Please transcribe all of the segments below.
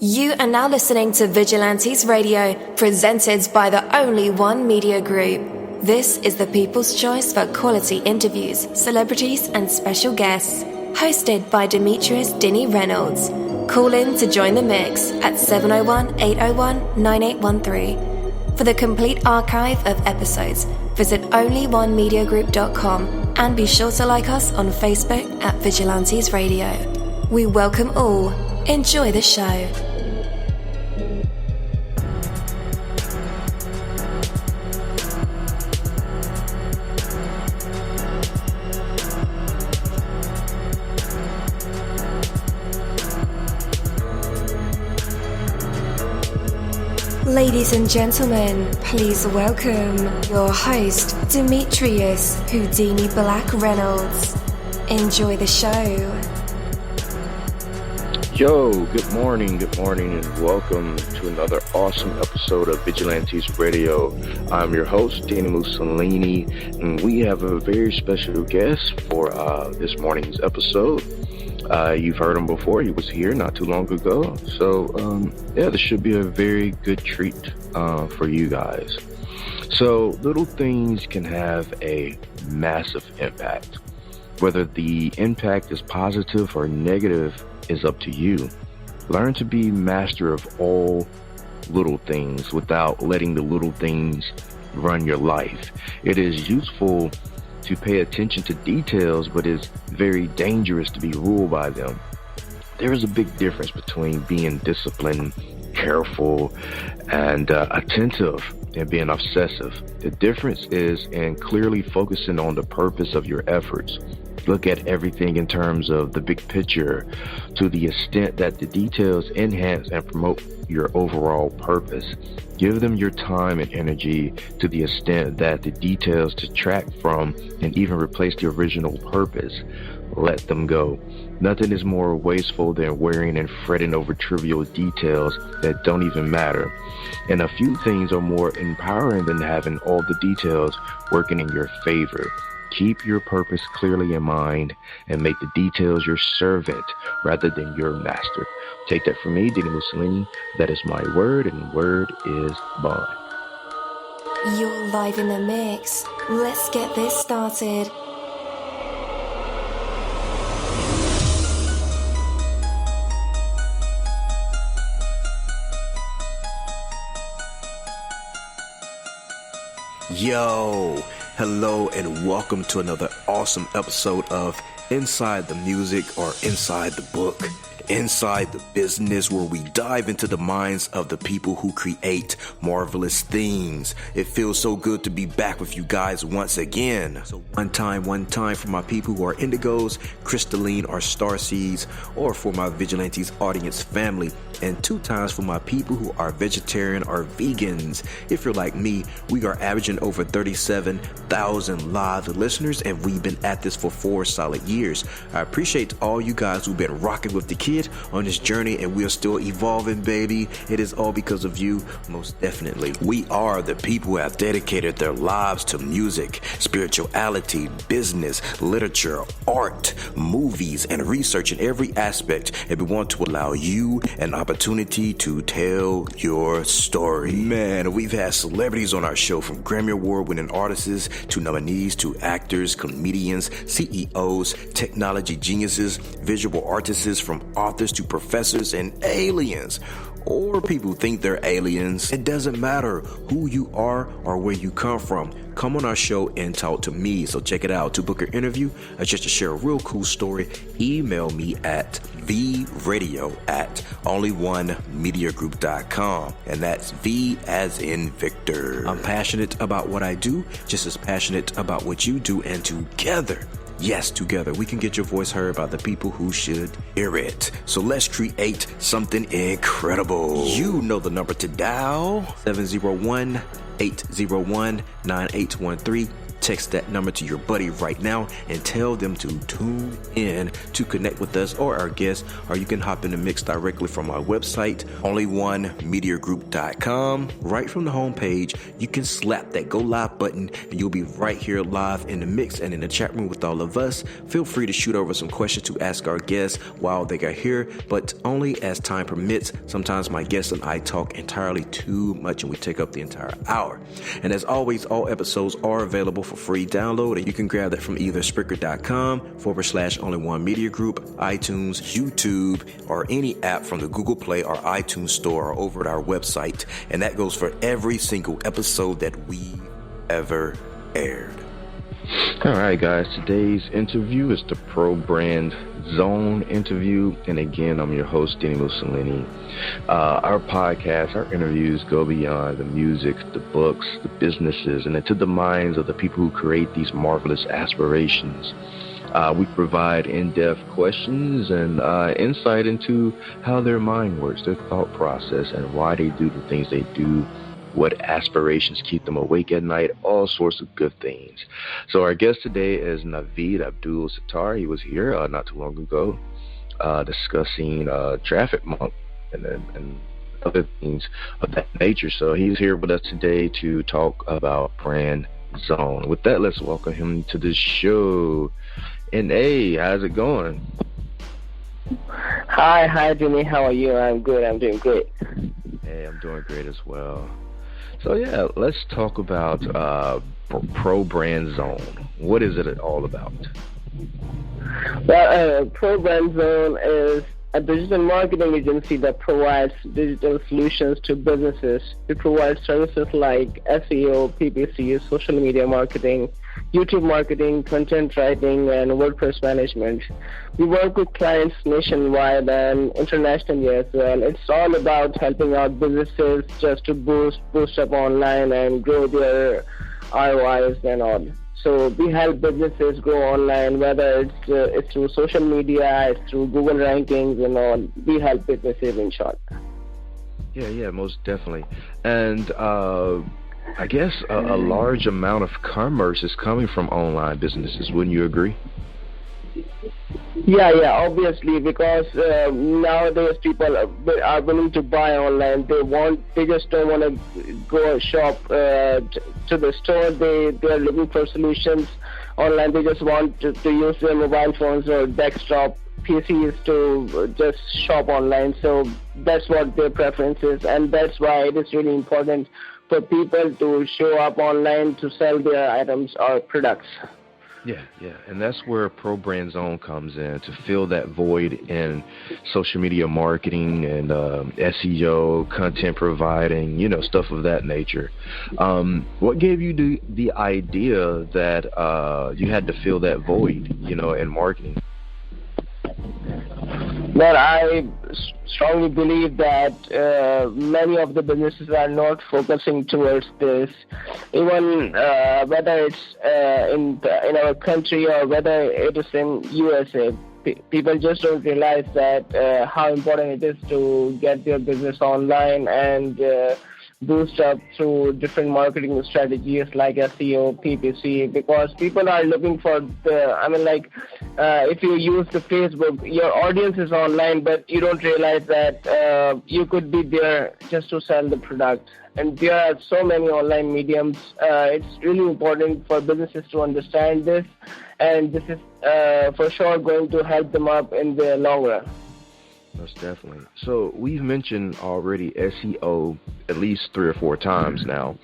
You are now listening to Vigilantes Radio, presented by the Only One Media Group. This is the people's choice for quality interviews, celebrities, and special guests. Hosted by Demetrius Dinny Reynolds. Call in to join the mix at 701-801-9813. For the complete archive of episodes, visit onlyonemediagroup.com and be sure to like us on Facebook at Vigilantes Radio. We welcome all. Enjoy the show. Ladies and gentlemen, please welcome your host, Demetrius Houdini Black Reynolds. Enjoy the show. Yo, good morning, and welcome to another awesome episode of Vigilantes Radio. I'm your host, Danny Mussolini, and we have a very special guest for this morning's episode. You've heard him before. He was here not too long ago. So, this should be a very good treat for you guys. So, little things can have a massive impact. Whether the impact is positive or negative is up to you. Learn to be master of all little things without letting the little things run your life. It is useful to pay attention to details, but it's very dangerous to be ruled by them. There is a big difference between being disciplined, careful, and attentive and being obsessive. The difference is in clearly focusing on the purpose of your efforts. Look at everything in terms of the big picture to the extent that the details enhance and promote your overall purpose. Give them your time and energy to the extent that the details detract from and even replace the original purpose. Let them go. Nothing is more wasteful than worrying and fretting over trivial details that don't even matter. And a few things are more empowering than having all the details working in your favor. Keep your purpose clearly in mind and make the details your servant rather than your master. Take that from me, Danny Mussolini. That is my word, and word is bond. You're live in the mix. Let's get this started. Yo, hello and welcome to another awesome episode of Inside the Music, or Inside the Book, Inside the Business, where we dive into the minds of the people who create marvelous things. It feels so good to be back with you guys once again. So one time for my people who are indigos, crystalline, or starseeds, or for my Vigilantes audience family, and 2 times for my people who are vegetarian or vegans. If you're like me, we are averaging over 37,000 live listeners, and we've been at this for 4 solid years. I appreciate all you guys who've been rocking with the kid on this journey, and we are still evolving, baby. It is all because of you, most definitely. We are the people who have dedicated their lives to music, spirituality, business, literature, art, movies, and research in every aspect, and we want to allow you an opportunity to tell your story. Man, we've had celebrities on our show, from Grammy Award winning artists to nominees to actors, comedians, CEOs, technology geniuses, visual artists, from authors to professors and aliens. Or people think they're aliens. It doesn't matter who you are or where you come from. Come on our show and talk to me. So check it out. To book an interview or just to share a real cool story, email me at vradio@onlyonemediagroup.com. And that's V as in Victor. I'm passionate about what I do, just as passionate about what you do, and together, yes, together, we can get your voice heard by the people who should hear it. So let's create something incredible. You know the number to dial, 701-801-9813. Text that number to your buddy right now and tell them to tune in to connect with us or our guests, or you can hop in the mix directly from our website, onlyonemediagroup.com. Right from the homepage, you can slap that go live button and you'll be right here live in the mix and in the chat room with all of us. Feel free to shoot over some questions to ask our guests while they are here, but only as time permits. Sometimes my guests and I talk entirely too much and we take up the entire hour. And as always, all episodes are available for free download, and you can grab that from either Spreaker.com/onlyonemediagroup, iTunes, YouTube, or any app from the Google Play or iTunes Store, or over at our website. And that goes for every single episode that we ever aired. All right, guys. Today's interview is the Pro Brand Zone interview. And again, I'm your host, Danny Mussolini. Our podcast, our interviews go beyond the music, the books, the businesses, and into the minds of the people who create these marvelous aspirations. We provide in-depth questions and insight into how their mind works, their thought process, and why they do the things they do, what aspirations keep them awake at night, all sorts of good things. So our guest today is Naveed Abdul Sattar. He was here not too long ago discussing traffic monk and other things of that nature. So he's here with us today to talk about Brand Zone. With that, let's welcome him to the show. And hey, how's it going? Hi, Jimmy. How are you? I'm good. I'm doing great. Hey, I'm doing great as well. So yeah, let's talk about Pro Brand Zone. What is it all about? Well, Pro Brand Zone is a digital marketing agency that provides digital solutions to businesses. We provide services like SEO, PPC, social media marketing, YouTube marketing, content writing, and WordPress management. We work with clients nationwide and internationally as well. It's all about helping out businesses just to boost up online and grow their ROIs and all. So we help businesses grow online, whether it's through social media, it's through Google rankings and all. We help businesses in short. Yeah, most definitely. And I guess a large amount of commerce is coming from online businesses. Wouldn't you agree? Yeah, obviously, because nowadays people are willing to buy online. They just don't want to go shop to the store. They are looking for solutions online. They just want to use their mobile phones or desktop PCs to just shop online. So that's what their preference is, and that's why it is really important for people to show up online to sell their items or products. Yeah, and that's where Pro Brand Zone comes in, to fill that void in social media marketing and SEO, content providing, stuff of that nature. What gave you the idea that you had to fill that void, in marketing? Well, I strongly believe that many of the businesses are not focusing towards this. Even whether it's in our country or whether it is in USA, people just don't realize that how important it is to get their business online and boost up through different marketing strategies like SEO, PPC, because people are looking for if you use the Facebook, your audience is online, but you don't realize that you could be there just to sell the product. And there are so many online mediums. It's really important for businesses to understand this, and this is for sure going to help them up in the long run. Most definitely. So we've mentioned already SEO at least 3 or 4 times now.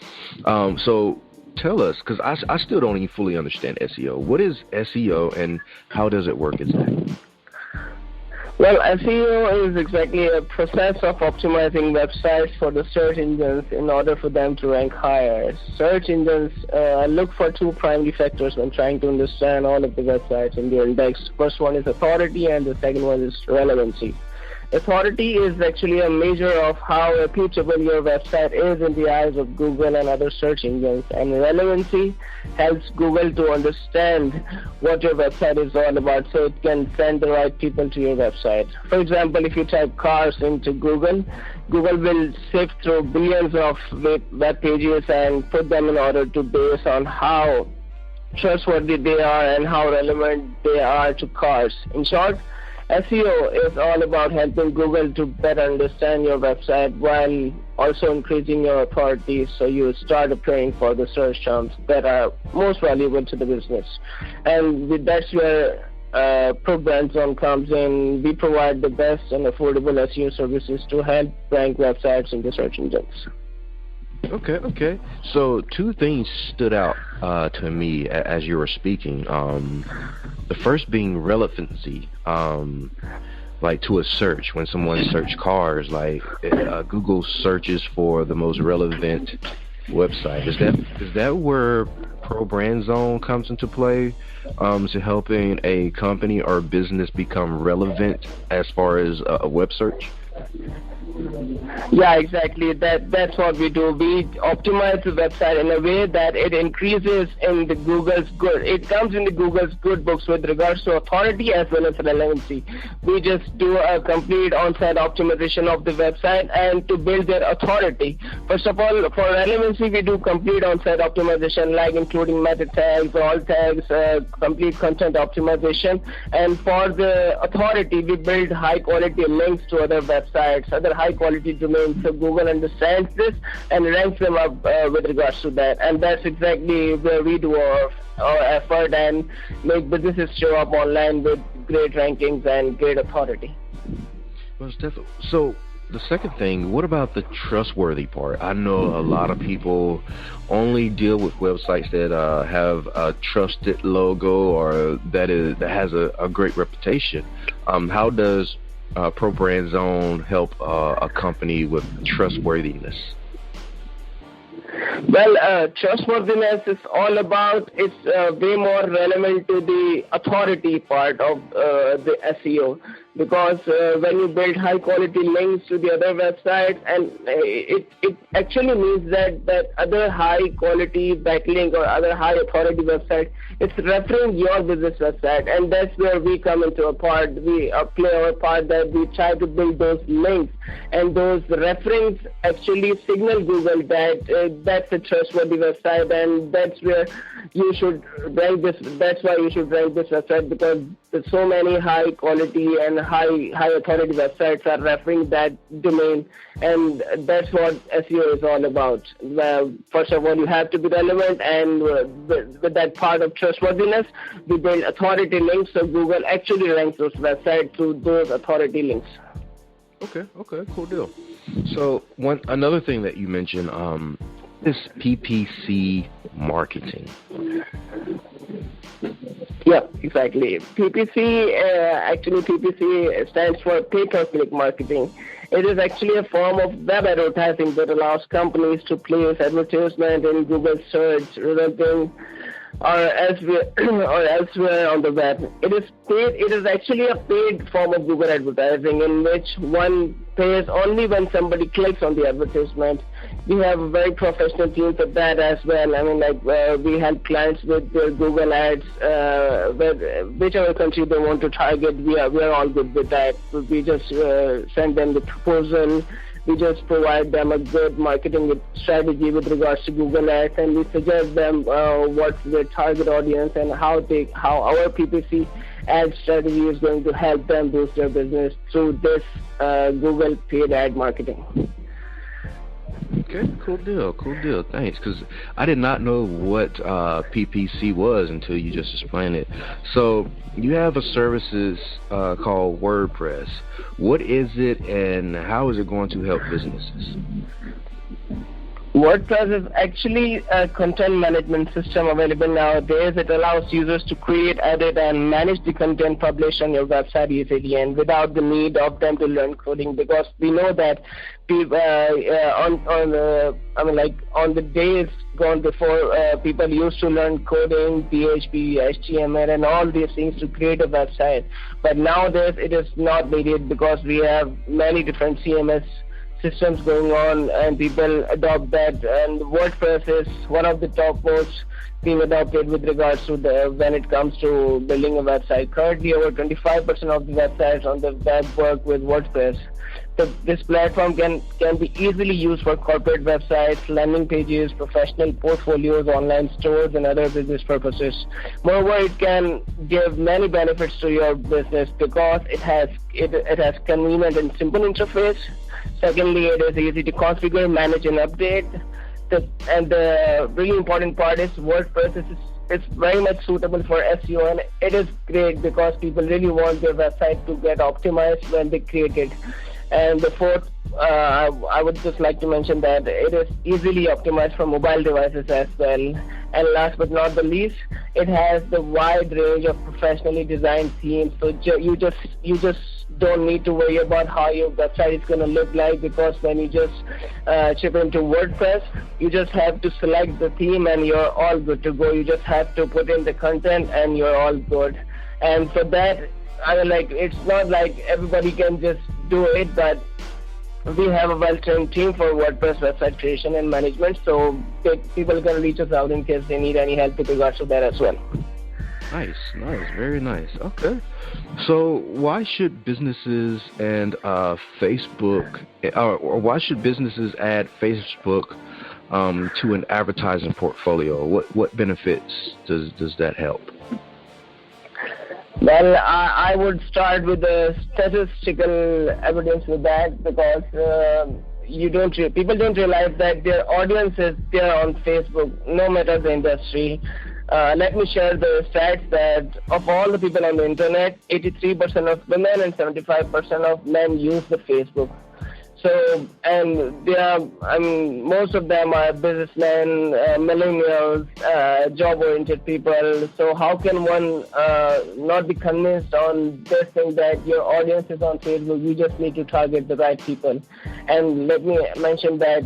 So tell us, because I still don't even fully understand SEO. What is SEO and how does it work exactly? Well, SEO is exactly a process of optimizing websites for the search engines in order for them to rank higher. Search engines look for 2 primary factors when trying to understand all of the websites in their index. First one is authority and the second one is relevancy. Authority is actually a measure of how reputable your website is in the eyes of Google and other search engines, and relevancy helps Google to understand what your website is all about so it can send the right people to your website. For example, if you type cars into Google, Google will sift through billions of web pages and put them in order to base on how trustworthy they are and how relevant they are to cars. In short, SEO is all about helping Google to better understand your website while also increasing your authority, so you start appearing for the search terms that are most valuable to the business. And that's where ProBrand Zone comes in. We provide the best and affordable SEO services to help rank websites in the search engines. Okay. So two things stood out to me as you were speaking. The first being relevancy, like to a search. When someone search cars, like Google searches for the most relevant website. Is that where ProBrand Zone comes into play, to helping a company or business become relevant as far as a web search? Yeah, exactly. That's what we do. We optimize the website in a way that it increases in the Google's good. It comes in the Google's good books with regards to authority as well as relevancy. We just do a complete on-site optimization of the website and to build their authority. First of all, for relevancy, we do complete on-site optimization, like including meta tags, alt tags, complete content optimization. And for the authority, we build high-quality links to other websites, other high-quality domains, so Google understands this and ranks them up with regards to that. And that's exactly where we do our effort and make businesses show up online with great rankings and great authority. Well, so the second thing, what about the trustworthy part? I know a lot of people only deal with websites that have a trusted logo or that has a great reputation. How does ProBrand Zone help a company with trustworthiness? Well, trustworthiness is all about, it's way more relevant to the authority part of the SEO, because when you build high quality links to the other websites, and it actually means that other high quality backlink or other high authority website, it's referring your business website, and that's where we come into a part. We play our part, that we try to build those links, and those references actually signal Google that that's a trustworthy website, and that's where you should rank this. That's why you should rank this website, because there's so many high quality and high authority websites are referring that domain, and that's what SEO is all about. First of all, you have to be relevant, and with that part of trustworthiness, we build authority links, so Google actually ranks those websites through those authority links. Okay, cool deal. So another thing that you mentioned is PPC marketing. Yeah, exactly. PPC stands for pay-per-click marketing. It is actually a form of web advertising that allows companies to place advertisement in Google search, resulting or elsewhere on the web. It is actually a paid form of Google advertising, in which one pays only when somebody clicks on the advertisement. We have a very professional team for that as well. I mean, we help clients with their Google ads, whichever country they want to target. We are all good with that. We just send them the proposal. We just provide them a good marketing strategy with regards to Google Ads, and we suggest them what's their target audience and how our PPC ad strategy is going to help them boost their business through this Google paid ad marketing. Okay, cool deal. Thanks, because I did not know what PPC was until you just explained it. So you have a services called WordPress. What is it, and how is it going to help businesses? WordPress is actually a content management system available nowadays. It allows users to create, edit, and manage the content published on your website easily and without the need of them to learn coding, because we know that people, on the days gone before, people used to learn coding, PHP, HTML, and all these things to create a website. But nowadays it is not needed, because we have many different CMS systems going on, and people adopt that, and WordPress is one of the top most being adopted with regards to when it comes to building a website. Currently, over 25% of the websites on the web work with WordPress. this platform can be easily used for corporate websites, landing pages, professional portfolios, online stores, and other business purposes. Moreover, it can give many benefits to your business because it has convenient and simple interface. Secondly, it is easy to configure, manage, and update. And the really important part is WordPress is very much suitable for SEO, and it is great because people really want their website to get optimized when they create it. And the fourth, I would just like to mention that it is easily optimized for mobile devices as well. And last but not the least, it has the wide range of professionally designed themes. So you just don't need to worry about how your website is going to look like, because when you just chip into WordPress, you just have to select the theme and you're all good to go. You just have to put in the content and you're all good. And for that, it's not like everybody can just do it, but we have a well-trained team for WordPress website creation and management, so people can reach us out in case they need any help with regards to that as well. Nice, very nice. Okay. So why should businesses and Facebook, or why should businesses add Facebook to an advertising portfolio? What benefits does that help? Well, I would start with the statistical evidence with that, because people don't realize that their audience is there on Facebook, no matter the industry. Let me share the stats that of all the people on the internet, 83% of women and 75% of men use the Facebook. So, and most of them are businessmen, millennials, job-oriented people. So how can one not be convinced on this thing that your audience is on Facebook? You just need to target the right people. And let me mention that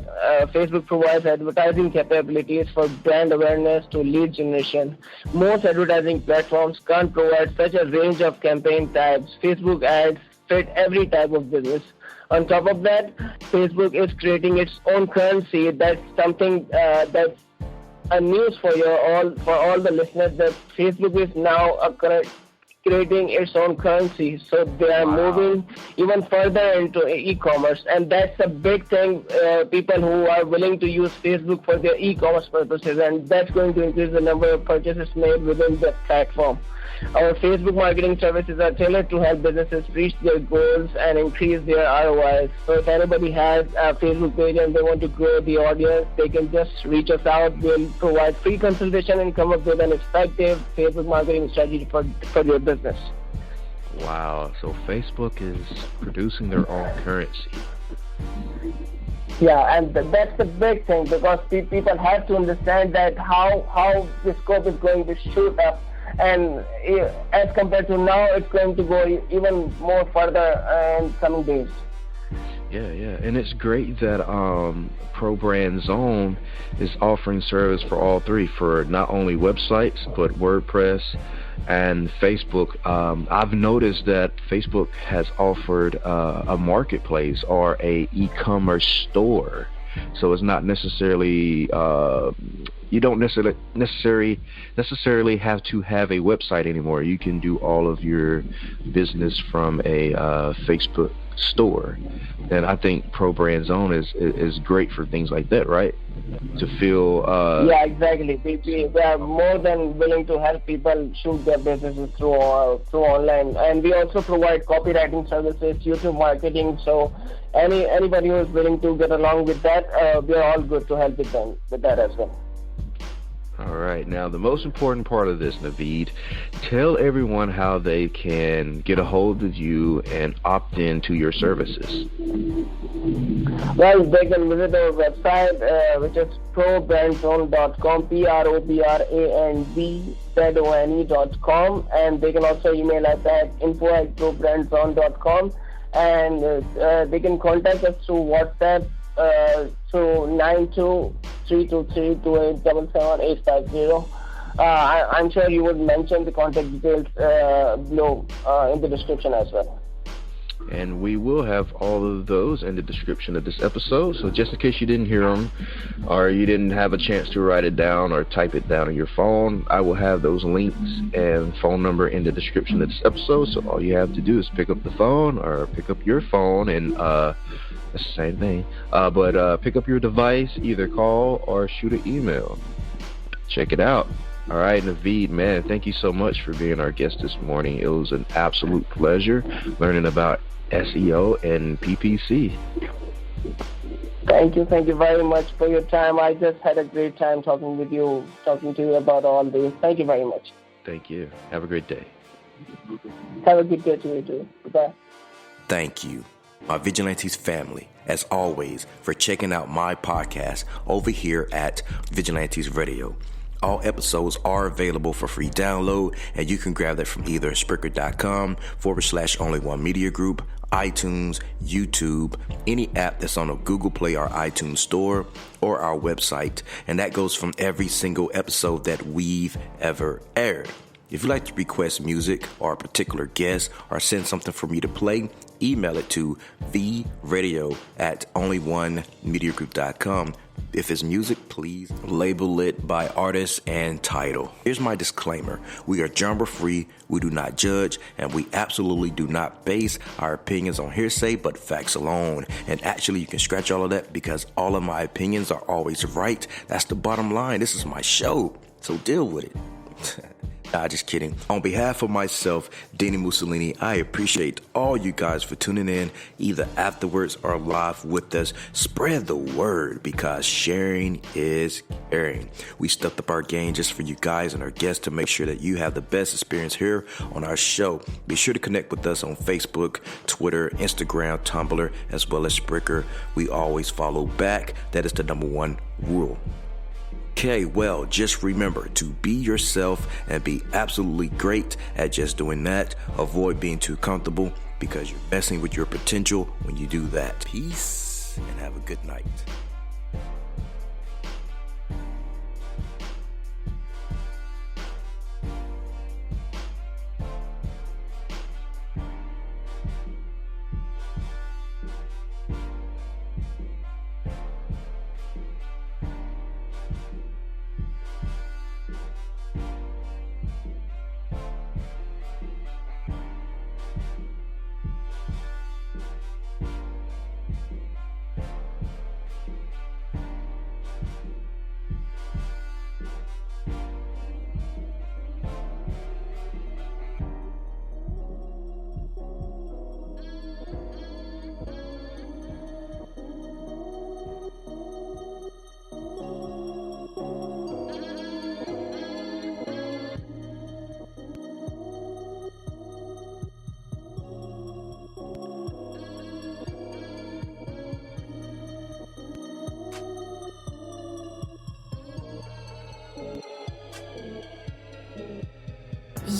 Facebook provides advertising capabilities for brand awareness to lead generation. Most advertising platforms can't provide such a range of campaign types. Facebook ads fit every type of business. On top of that, Facebook is creating its own currency. That's something that's a news for all the listeners, that Facebook is now creating its own currency. So they are moving even further into e-commerce, and that's a big thing. People who are willing to use Facebook for their e-commerce purposes, and that's going to increase the number of purchases made within the platform. Our Facebook marketing services are tailored to help businesses reach their goals and increase their ROIs. So if anybody has a Facebook page and they want to grow the audience, they can just reach us out. We'll provide free consultation and come up with an effective Facebook marketing strategy for your business. Wow, so Facebook is producing their own currency. Yeah, and that's the big thing, because people have to understand that how the scope is going to shoot up. And as compared to now, it's going to go even more further in coming days. Yeah, and it's great that Pro Brand Zone is offering service for all three, for not only websites but WordPress and Facebook. I've noticed that Facebook has offered a marketplace or a e-commerce store, so it's not necessarily you don't necessarily have to have a website anymore. You can do all of your business from a Facebook store, and I think Pro Brand Zone is great for things like that, right? To feel yeah, exactly. We are more than willing to help people shoot their businesses through online, and we also provide copywriting services, YouTube marketing. So anybody who is willing to get along with that, we are all good to help with them with that as well. All right. Now, the most important part of this, Naveed, tell everyone how they can get a hold of you and opt into your services. Well, they can visit our website, which is probrandzone.com, probrandzone.com, and they can also email us at info@probrandzone.com, and they can contact us through WhatsApp through 923232877850. I'm sure you would mention the contact details below in the description as well. And we will have all of those in the description of this episode. So just in case you didn't hear them or you didn't have a chance to write it down or type it down on your phone, I will have those links and phone number in the description of this episode. So all you have to do is pick up the phone or pick up your phone and it's the same thing. But pick up your device, either call or shoot an email. Check it out. All right, Naveed, man, thank you so much for being our guest this morning. It was an absolute pleasure learning about SEO and PPC. Thank you very much for your time. I just had a great time talking to you about all this. Thank you very much. Thank you. Have a great day. Have a good day to you too. Bye. Thank you, my Vigilantes family, as always, for checking out my podcast over here at Vigilantes Radio. All episodes are available for free download, and you can grab that from either Spreaker.com/Only One Media Group, iTunes, YouTube, any app that's on a Google Play or iTunes store, or our website. And that goes from every single episode that we've ever aired. If you'd like to request music or a particular guest or send something for me to play, email it to theradio@onlyonemediagroup.com. If it's music, please label it by artist and title. Here's my disclaimer. We are genre free, we do not judge, and we absolutely do not base our opinions on hearsay but facts alone. And actually, you can scratch all of that because all of my opinions are always right. That's the bottom line. This is my show, so deal with it. Nah, just kidding. On behalf of myself, Danny Mussolini, I appreciate all you guys for tuning in, either afterwards or live with us. Spread the word because sharing is caring. We stepped up our game just for you guys and our guests to make sure that you have the best experience here on our show. Be sure to connect with us on Facebook, Twitter, Instagram, Tumblr, as well as Spreaker. We always follow back. That is the number one rule. Okay, well, just remember to be yourself and be absolutely great at just doing that. Avoid being too comfortable because you're messing with your potential when you do that. Peace and have a good night.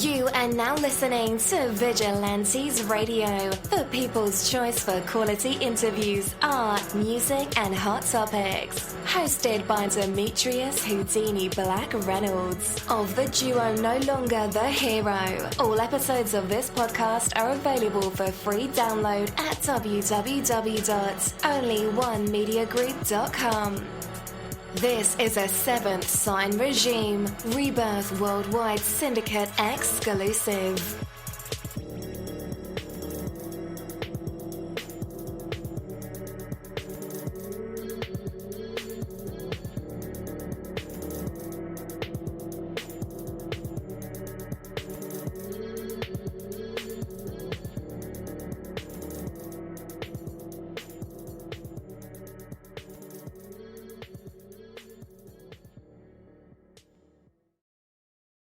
You are now listening to Vigilantes Radio, the people's choice for quality interviews, art, music, and hot topics. Hosted by Demetrius Houdini Black Reynolds of the duo No Longer the Hero. All episodes of this podcast are available for free download at www.onlyonemediagroup.com. This is a Seventh Sign Regime Rebirth Worldwide Syndicate exclusive.